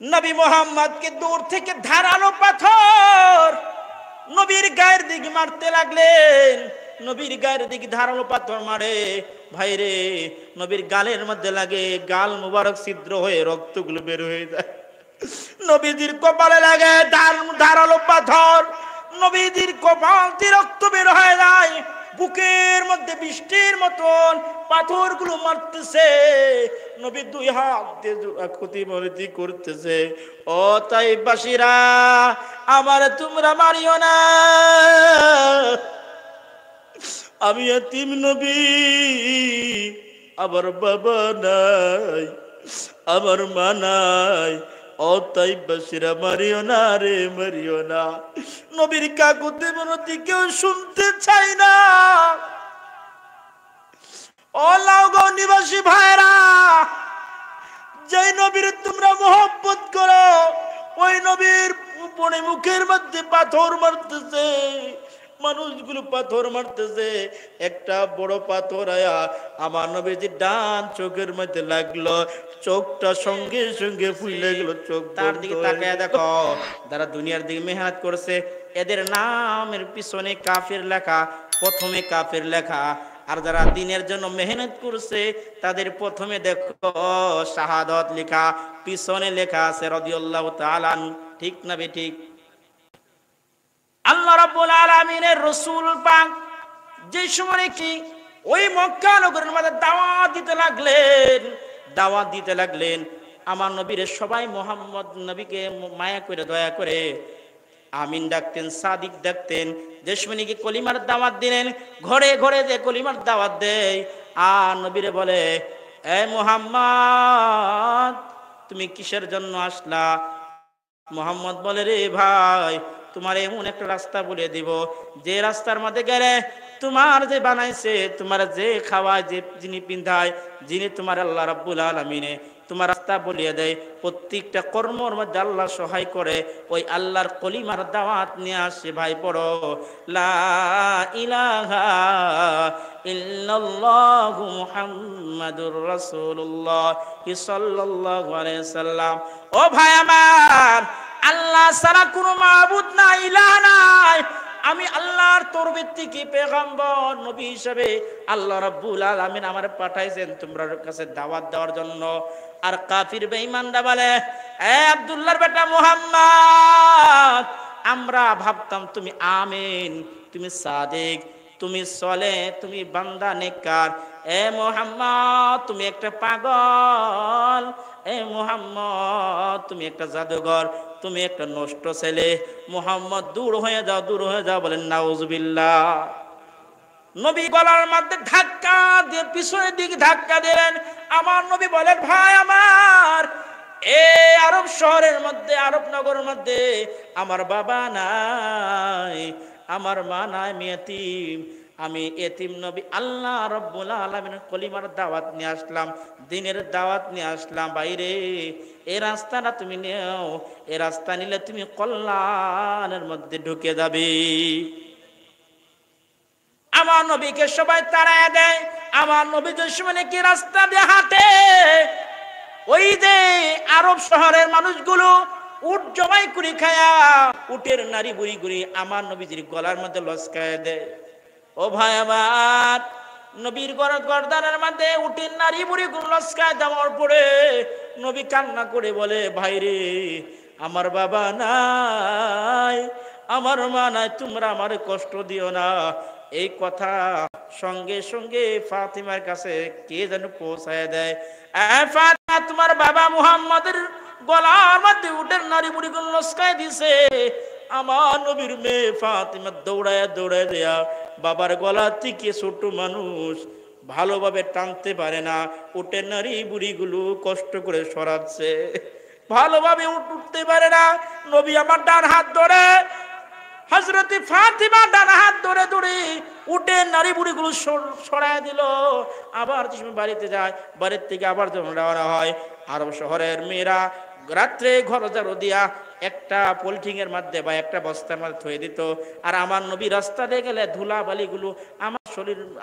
নবী মুহাম্মদকে দূর থেকে ধারালো পাথর নবীর গায়ের দিকে মারতে লাগলেন। নবীর গায়ের দিকে ধারালো পাথর মারে, ভাইরে নবীর গালের মধ্যে লাগে, গাল মুবারক ছিদ্র হয়ে রক্তগুলো বের হয়ে যায়। নবীজির কপালে লাগে ধারালো পাথর, নবীজির কপাল দিয়ে রক্ত বের হয়ে যায়। বুকের মধ্যে বৃষ্টির মতন পাথরগুলো মারতেছে। নবী দুই হাত দিয়ে ক্ষতিমরতি করতেছে। ও তাইফবাসীরা, আমার তোমরা মারিও না, আমি এতিম নবী, আমার বাবা নাই, আমার মা নাই। ও তাইফবাসীরা, মারিও না রে, মারিও না। নবীর কাকুতি মিনতি কেউ শুনতে চাই না। ও লাউগাঁও নিবাসী ভাইরা, যেই নবীর তোমরা মোহব্বত করো, ওই নবীর উপরে মুখের মধ্যে পাথর মারতেছে, মানুষগুলো পাথর মারতেছে। একটা বড় পাথর আয়া আমার নবীজির ডান চোখের মধ্যে লাগলো, চোখটা সঙ্গে সঙ্গে ফুলে গেল। চোখ তার দিকে তাকায় দেখো, যারা দুনিয়ার দিকে মেহনত করছে এদের নামের পিছনে কাফের লেখা, প্রথমে কাফের লেখা। আর যারা দ্বীনের জন্য মেহনত করছে তাদের প্রথমে দেখো শাহাদাত লেখা, পিছনে লেখা আছে রাদিয়াল্লাহু তাআলা। ঠিক না বেঠিক? আল্লাহ রাব্বুল আলামিনের রাসূল পাক যে সময় কি ওই মক্কা নগরের মধ্যে দাওয়াত দিতে লাগলেন, আমার নবীর সবাই মোহাম্মদ নবীকে মায়া করে দয়া করে আমিন ডাকতেন, সাদিক ডাকতেন। যে সময় কি কলিমার দাওয়াত দিলেন, ঘরে ঘরে যে কলিমার দাওয়াত দেয়, আর নবীরে বলে, এ মুহাম্মদ তুমি কিসের জন্য আসলা? মুহাম্মদ বলে, রে ভাই, তোমার এমন একটা রাস্তা বলে দিব, যে রাস্তার মধ্যে গেলে তোমার যে বানাইছে, তোমার যে খাওয়ায়, যে যিনি পিন্ধায়, যিনি তোমার আল্লাহ রাব্বুল আলামিনে তোমার রাস্তা বলিয়ে দেয়, প্রত্যেকটা কর্মর মধ্যে আল্লাহ সহায় করে, ওই আল্লাহর কলিমার দাওয়াত নিয়ে আসে। ভাই পড়ো, লা ইলাহা ইল্লাল্লাহু মুহাম্মাদুর রাসূলুল্লাহ সাল্লাল্লাহু আলাইহি সাল্লাম। ও ভাই আমার, আল্লাহ ছাড়া কোনো মাবুদ নাই, ইলাহ নাই। আমি আল্লাহর তরফ থেকে পেগম্বর নবী হিসেবে আল্লাহ রাব্বুল আলামিন আমার পাঠাইছেন তোমার কাছে দাওয়াত দেওয়ার জন্য। আর কাফির বেঈমানরা বলে, এ আব্দুল্লাহর বেটা মুহাম্মদ, আমরা ভাবতাম তুমি আমিন, তুমি সাদিক, তুমি সলে, তুমি বান্দা নেককার। এ মুহাম্মদ তুমি একটা পাগল, এ মুহাম্মদ তুমি একটা জাদুঘর, তুমি একটা নষ্ট ছেলে। মুহাম্মদ দূর হয়ে যাও, দূর হয়ে যাও। বলেন নাউজুবিল্লাহ। নবী গলার মধ্যে ধাক্কা দিয়ে পিছনের দিকে ধাক্কা দিলেন। আমার নবী বলেন, ভাই আমার, এই আরব শহরের মধ্যে, আরব নগরের মধ্যে আমার বাবা নাই, আমার মা নাই, আমি এতিম। আমি এতিম নবী, আল্লাহ রাব্বুল আলামিনের কলিমার দাওয়াত নিয়ে আসলাম, দ্বীনের দাওয়াত নিয়ে আসলাম। বাইরে এই রাস্তাটা তুমি নিও, এই রাস্তা নিলে তুমি কল্যাণের মধ্যে ঢুকে যাবে। আমার নবীকে সবাই তাড়ায় দেয়। আমার নবী যে সময় কি রাস্তা দিয়ে হাঁটে, ওই যে আরব শহরের মানুষগুলো উট জবাই করে খায়া, উটের নারী বুড়ি গুড়ি আমার নবীজির গলার মধ্যে লস্কায় দেয়। ও ভাই আমার, নবীর গর্দানের মধ্যে উটের নারী বুড়ি গুলো লস্কায় দেওয়ার পরে নবী কান্না করে বলে, ভাই রে, আমার বাবা নাই, আমার মা নাই, তোমরা আমারে কষ্ট দিও না। এই কথা সঙ্গে সঙ্গে ফাতিমার কাছে কে যেন পৌঁছায় দেয়। ফাতিমা, তোমার বাবা মুহাম্মদের গলার মধ্যে উটের নারী বুড়ি গুলো লস্কায় দিছে। আমার নবীর মেয়ে ফাতিমা দৌড়ায় দৌড়ায় দেয়া বাবার গলা থেকে ছোট মানুষ ভালোভাবে টানতে পারে না, উটের নারী বুড়িগুলো কষ্ট করে সরাচ্ছে, ভালোভাবে উঠতে পারে না। নবী আমার ডান হাত ধরে, হযরত ফাতিমা ডান হাত ধরে ধরে উটের নারী বুড়িগুলো সরায় দিল। আবার যখন বাড়িতে যায়, বাড়ির থেকে আবার যখন রওনা হয়, আরব শহরের মেয়েরা রাত্রে ঘর ঝাড়ু দিয়া একটা পলিথিনের মধ্যে বা একটা বস্তার মধ্যে থয়ে দিত। আর আমার নবী রাস্তা দিয়ে গেলে ধুলা বালিগুলো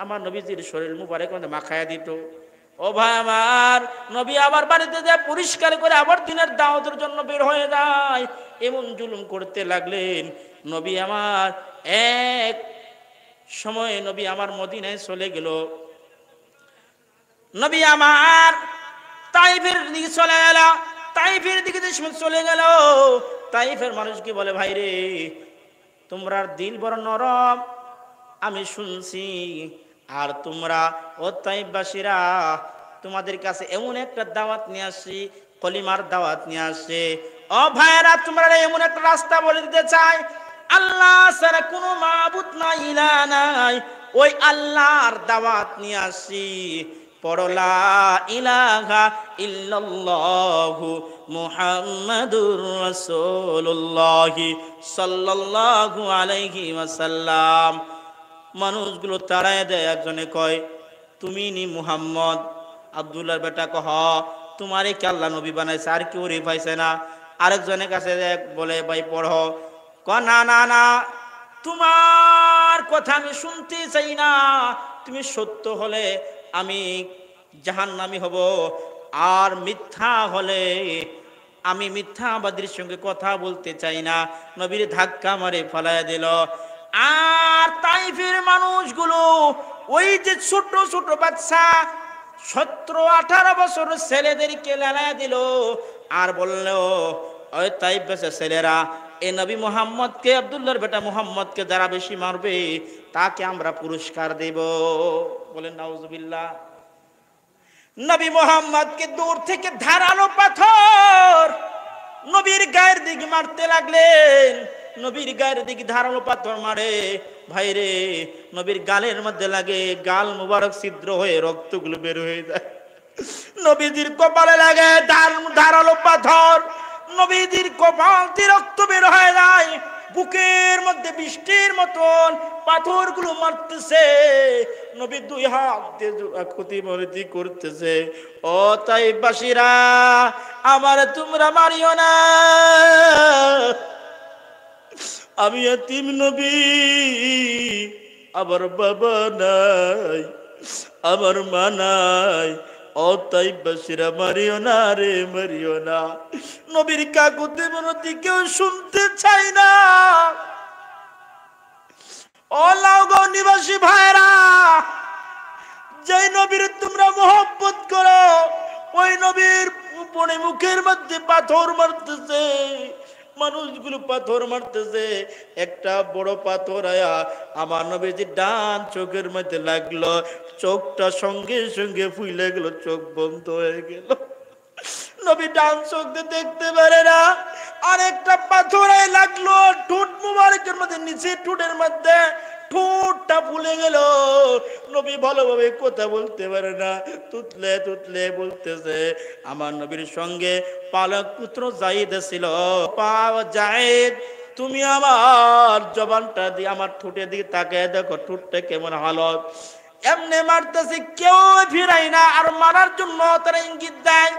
আমার নবীজির শরীর মুবারকের মধ্যে মাখায়া দিত। ও ও ভাই আমার, নবী আবার বাড়িতে যায় পরিষ্কার করে আবার দিনের দাওয়াতের জন্য বের হয়ে যায়। এমন জুলুম করতে লাগলেন। নবী আমার এক সময় নবী আমার মদিনায় চলে গেল। নবী আমার তাইফের দিকে চলে গেল। তাইফের দিকে চলে গেল। তাইফের মানুষকে বলে, ভাই রে, তোমরা দিল বড় নরম, আমি শুনছি। আর তোমরা ও তাইফবাসীরা, তোমাদের কাছে এমন একটা দাওয়াত নিয়ে আসি, কলিমার দাওয়াত নিয়ে আসে। ও ভাইরা, তোমরা এমন একটা রাস্তা বলে দিতে চাই, আল্লাহ ছাড়া কোনো মাবুদ নাই, ইলাহ নাই। ওই আল্লাহর দাওয়াত নিয়ে আসি। পড়ো লা ইলাহা ইল্লাল্লাহু মুহাম্মাদুর রাসূলুল্লাহ সাল্লাল্লাহু আলাইহি ওয়াসাল্লাম। মানুষগুলো তাড়ায় দেয়। একজনে কয়, তুমি নি মুহাম্মদ? আব্দুল্লাহর বেটা কহ, তোমারে কি আল্লাহ নবী বানাইছে? আর কেউ রে পাইছে না। আরেকজনের কাছে বলে, ভাই পড়ো। না না না, তোমার কথা আমি শুনতে চাই না। তুমি সত্য হলে আমি জাহান্নামী হব, আর মিথ্যা হলে আমি মিথ্যাবাদীর সঙ্গে কথা বলতে চাই না। নবীর ধাক্কা মারে ফেলায় দিল। আর তাইফের মানুষগুলো ওই যে ছোট ছোট বাচ্চা 17-18 বছর ছেলেদেরকে লেলায় দিল। আর বললো, ওই তাইফের ছেলেরা, এ নবী মুহাম্মদকে, আব্দুল্লাহর বেটা মুহাম্মদকে যারা বেশি মারবে তাকে আমরা পুরস্কার দেব। বলেন নাউজুবিল্লাহ। নবী মুহাম্মদকে দূর থেকে ধারালো পাথর নবীর গায়ের দিকে মারতে লাগলেন। নবীর গায়ের দিকে ধারালো পাথর মারে, ভাইরে, নবীর গালের মধ্যে লাগে, গাল মুবারক ছিদ্র হয়ে রক্তগুলো বের হয়ে যায়। নবীজির কপালে লাগে ধারালো পাথর, নবীজির কপাল দিয়ে রক্ত বের হয়ে যায়। বুকের মধ্যে বৃষ্টির মতন পাথরগুলো মারতেছে। নবী দুই হাত দিয়ে ক্ষতিমরতি করতেছে। ও তাইফবাসীরা, আমার তোমরা মারিও না, আমি এতিম নবী, আমার বাবা নাই, আমার মা নাই। ও তাইফবাসীরা, মারিও না রে, মারিও না। নবীর কাকুতি মিনতি কেউ শুনতে চাই না। ও লাউগাঁও নিবাসী ভাইরা, যেই নবীর তোমরা মহব্বত করো, ওই নবীর উপরে মুখের মধ্যে পাথর মারতেছে। মানুষগুলো পাথর মারতেছে। একটা বড় পাথর আয়া আমার নবীজির ডান চোখের মধ্যে লাগলো। চোখটা সঙ্গে সঙ্গে ফুলে গেল, চোখ বন্ধ হয়ে গেল। নবী ডান চোখ দিয়ে দেখতে পারে না। আরেকটা পাথরে লাগলো ঠোঁট মুবারকের মধ্যে, নিচে ঠোঁটের মধ্যে ঠোঁটটা ফুলে গেল। নবী ভালোভাবে কথা বলতে পারে না, তুতলে তুতলে বলতেছে। আমার নবীর সঙ্গে পালক পুত্র যায়েদ ছিল। যায়েদ, তুমি আমার জবানটা দিয়ে আমার ঠোঁটের দিকে তাকিয়ে দেখো, ঠোঁটটা কেমন হালত। এমনি মারতেছে, কেউ ফিরাই না। আর মারার জন্য তারা ইঙ্গিত দেয়।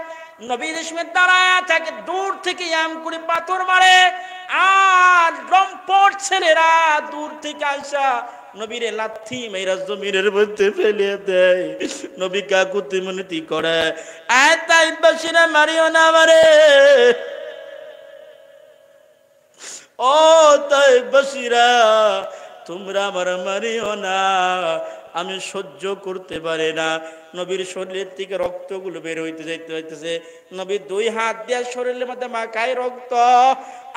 নবী রেশমের দাঁড়ায় থাকে, দূর থেকে এম করে পাথর মারে। আর লম্পট ছেলেরা দূর থেকে আসা নবীরে লাথি মেরা জমিনের মধ্যে ফেলে দেয়। নবী কাকুতি মিনতি করে, আয় তাইফবাসীরা, মারিও না আমারে। ও তাইফবাসীরা, তোমরা আমার মারিও না, আমি সহ্য করতে পারি না। নবীর শরীরের থেকে রক্তগুলো বের হইতে যাইতেছে। নবী দুই হাত দিয়ে শরীরের মধ্যে মাখায় রক্ত।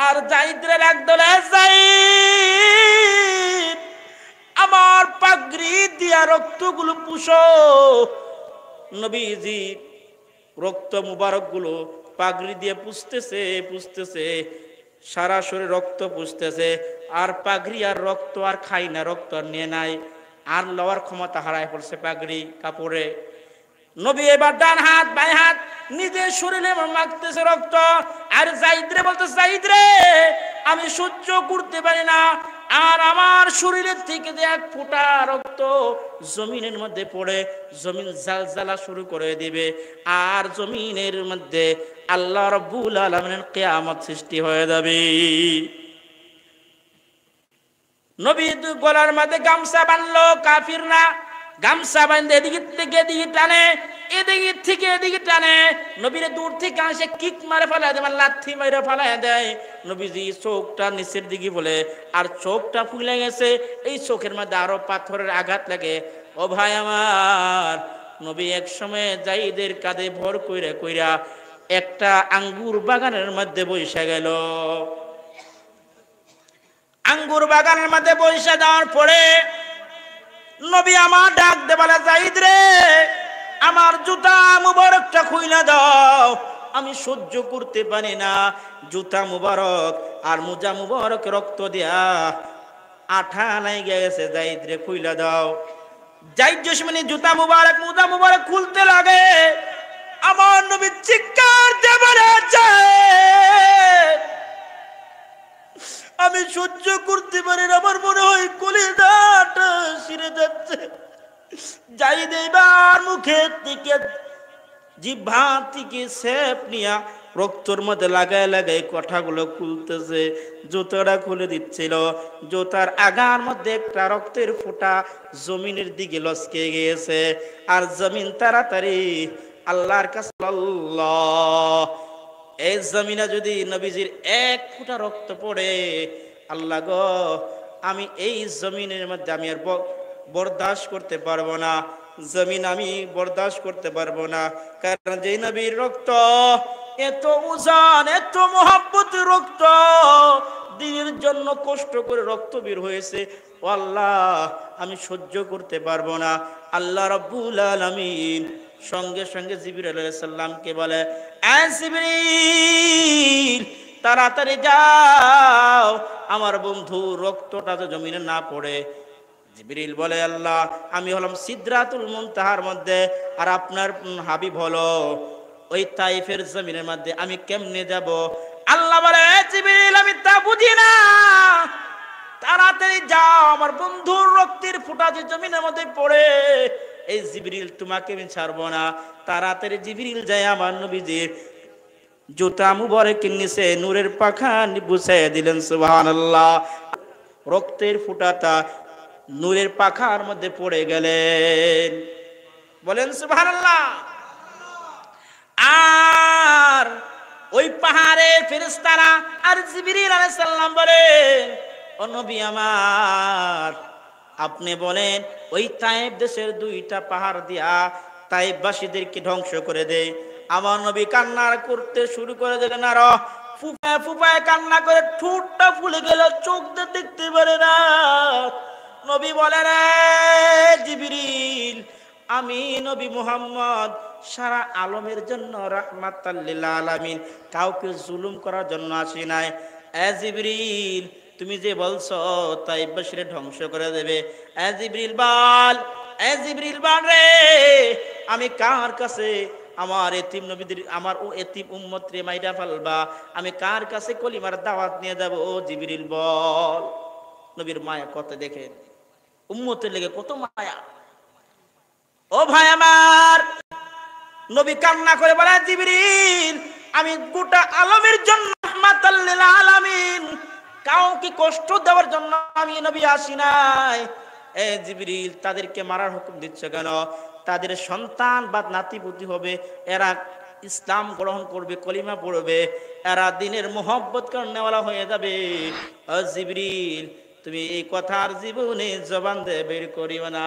আর যায়েদরে লাগদলে, যায়েদ, আমার পাগড়ি দিয়া রক্তগুলো পুষো। নবীজি রক্ত মুবারক গুলো পাগড়ি দিয়ে পুষতেছে পুষতেছে, সারা শরীর রক্ত পুষতেছে। আর পাগড়ি আর রক্ত আর খাই না, রক্ত আর নিয়ে নাই, আর লওয়ার ক্ষমতা হারায় পড়ছে পাগড়ি কাপড়ে। নবী এবার ডান হাত বাই হাত নিজের শরীরে মাখতেছে রক্ত। আর যায়েদরে বলতে, যায়েদ রে, আমি সহ্য করতে পারি না। আর আমার শরীরের থেকে যে এক ফোঁটা রক্ত জমিনের মধ্যে পড়ে, জমিন জালজালা শুরু করে দিবে। আর জমিনের মধ্যে আল্লাহ রাব্বুল আলামিনের কিয়ামত সৃষ্টি হয়ে যাবে। নবী গলার মধ্যে গামছা বানলো। কাফিররা গামছা বাঁধে এদিকে থেকে এদিকে টানে। এদিকে থেকে এদিকে টানে, নবীরে দূর থেকে আসে কিক মারে ফেলায় দেয়, লাথি মারে ফেলায় দেয়। নবীজি চোখটা নিচের দিকে বলে, আর চোখটা ফুলে গেছে, এই চোখের মধ্যে আরো পাথরের আঘাত লাগে। ও ভাই আমার, নবী এক সময় যাইদের কাঁধে ভর কইরা কইরা একটা আঙ্গুর বাগানের মধ্যে বসে গেল। আঙ্গুর বাগানের মধ্যে বসে যাওয়ার পরে নবী আমার ডাক দে বলে, যাইদ রে, আমার জুতা মুবারকটা খুইলা দাও, আমি সহ্য করতে পারি না। জুতা মুবারক আর মোজা মুবারক রক্ত দিয়া আঠা নাই গেছে, যাইদ রে খুইলা দাও। যাইদ জসমিনী জুতা মুবারক মোজা মুবারক খুলতে লাগে। আমার নবী চিৎকার দিয়ে বলে, আমি সহ্য করতে পারি না, আমার মনে হয় কলিজাটা ছিঁড়ে যাচ্ছে। যাইদ এবার মুখের দিকে জিহ্বা থেকে সেপ নিয়া রক্তর মধ্যে লাগায় লাগায় কথাগুলো খুলতেছে, জুতাটা খুলে দিচ্ছিল। জুতার আগার মধ্যে একটা রক্তের ফোঁটা জমিনের দিকে লসকে গিয়েছে, আর জমিন তাড়াতাড়ি আল্লাহর কাছে, আল্লাহ, এই জমিনে যদি নবীজির এক ফোঁটা রক্ত পড়ে, আল্লাহ গো, আমি এই জমিনের মধ্যে আমি আর বরদাস্ত করতে পারবো না, জমিন আমি বরদাস্ত করতে পারবো না। কারণ যে নবীর রক্ত এত ওজন, এত মহব্বতের রক্ত, দিনের জন্য কষ্ট করে রক্ত বের হয়েছে, ও আল্লাহ, আমি সহ্য করতে পারবো না। আল্লাহ রাব্বুল আলামিন সঙ্গে সঙ্গে জিবরিল আলাইহিস সালামকে বলে, এ জিবরিল, তাড়াতাড়ি যাও, আমার বন্ধু রক্তটা তো জমিনে না পড়ে। জিবরিল বলে, আল্লাহ, আমি হলাম সিদরাতুল মুনতাহার মধ্যে, আর আপনার হাবিব হলো ওই তাইফের জমিনের মধ্যে, আমি কেমনে যাব? আল্লাহ বলে, জিবরিল, আমি তা বুঝি না, তাড়াতাড়ি যাও, আমার বন্ধুর রক্তের ফোঁটা যে জমিনের মধ্যে পড়ে, এই জিবরিল তোমাকে আমি ছাড়বো না। তাড়াতাড়ি জিবরিল যায় আমার নবীজির জুতা মুবারকের নিচে নূরের পাখা বুঝাইয়া দিলেন, সুবহানাল্লাহ। রক্তের ফোঁটাটা নূরের পাখার মধ্যে পড়ে গেলেন, বলেন সুবহানাল্লাহ। আর ওই পাহাড়ের ফেরেশতারা আর জিবরিল আলাইহিস সালাম বলেন, ও নবী আমার, আপনি বলেন ওই তায়েব দেশের দুইটা পাহাড় দিয়া তায়েববাসীদেরকে ধ্বংস করে দেয়। আমার নবী কান্না করতে শুরু করে দিলেন, আর ফুপায় ফুপায় কান্না করে ঠোঁটটা ফুলে গেল, চোখ দিয়ে দেখতে পারে না। নবী বলেন, জিবরিল, আমি নবী মুহাম্মদ সারা আলমের জন্য রাহমাতাল লিল আলামিন, কাউকে জুলুম করার জন্য আসি নাই। জিবরিল, তুমি যে বলছো তাইফবাসীরে ধ্বংস করে দেবে, জিবরিল বল, জিবরিল বল রে, আমি কার কাছে আমার এতিম নবীদের, আমার ও এতিম উম্মত রে মাইরা ফেলবা, আমি কার কাছে কলিমার দাওয়াত নিয়ে যাব? ও জিবরিল বল। নবীর মায়া কত দেখেন, উম্মতের লেগে কত মায়া। ও ভাই আমার, নবী কান্না করে বলে, জিবরিল, আমি গোটা আলমের জন্য রাহমাতাল লিল আলামিন, কাউকে কষ্ট দেওয়ার জন্য আমি নবী আসি নাই। জিবরিল, তাদেরকে মারার হুকুম দিচ্ছ কেন? তাদের সন্তান বা নাতিপুতি হবে, এরা ইসলাম গ্রহণ করবে, কলিমা পড়বে, এরা দিনের মোহব্বত করনেওয়ালা হয়ে যাবে। জিবরিল, তুমি এই কথার জীবনে জবান দিয়ে বের করিও না।